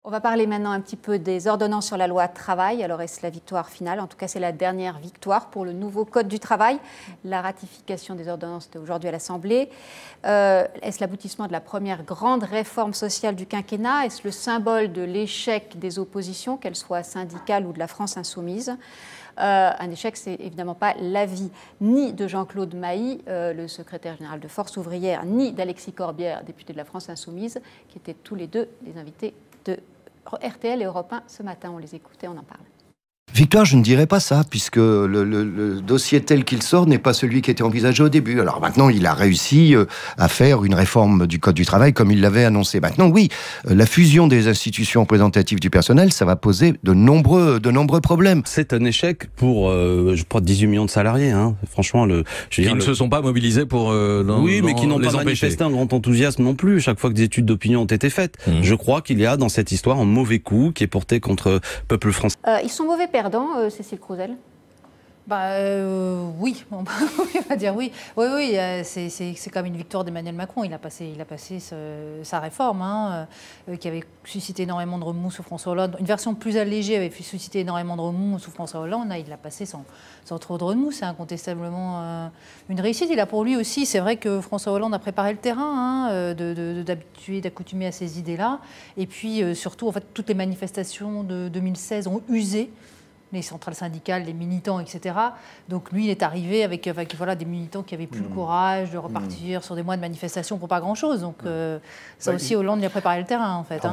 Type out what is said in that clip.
On va parler maintenant un petit peu des ordonnances sur la loi travail. Alors, est-ce la victoire finale? En tout cas, c'est la dernière victoire pour le nouveau Code du travail. La ratification des ordonnances d'aujourd'hui à l'Assemblée. Est-ce l'aboutissement de la première grande réforme sociale du quinquennat? Est-ce le symbole de l'échec des oppositions, qu'elles soient syndicales ou de la France insoumise? Un échec, c'est évidemment pas l'avis ni de Jean-Claude Mailly, le secrétaire général de Force ouvrière, ni d'Alexis Corbière, député de la France insoumise, qui étaient tous les deux les invités de RTL et Europe 1 ce matin. On les écoutait, on en parle. Victoire, je ne dirais pas ça, puisque le dossier tel qu'il sort n'est pas celui qui était envisagé au début. Alors maintenant, il a réussi à faire une réforme du Code du travail comme il l'avait annoncé. Maintenant, oui, la fusion des institutions représentatives du personnel, ça va poser de nombreux problèmes. C'est un échec pour, je crois, 18 millions de salariés. Hein. Franchement, qui ne se sont pas mobilisés pour mais qui n'ont pas manifesté un grand enthousiasme non plus, chaque fois que des études d'opinion ont été faites. Je crois qu'il y a dans cette histoire un mauvais coup qui est porté contre le peuple français. Ils sont mauvais perdants, Cécile Crousel? Oui, on va dire oui. Oui, c'est quand même une victoire d'Emmanuel Macron. Il a passé sa réforme, qui avait suscité énormément de remous sous François Hollande. Une version plus allégée avait suscité énormément de remous sous François Hollande. Là, il l'a passé sans trop de remous. C'est incontestablement une réussite. Et là, pour lui aussi, c'est vrai que François Hollande a préparé le terrain, d'accoutumer à ces idées-là. Et puis, surtout, en fait, toutes les manifestations de 2016 ont usé les centrales syndicales, les militants, etc. Donc lui, il est arrivé avec des militants qui n'avaient plus le courage de repartir sur des mois de manifestation pour pas grand-chose. Donc ça aussi, Hollande lui a préparé le terrain, en fait.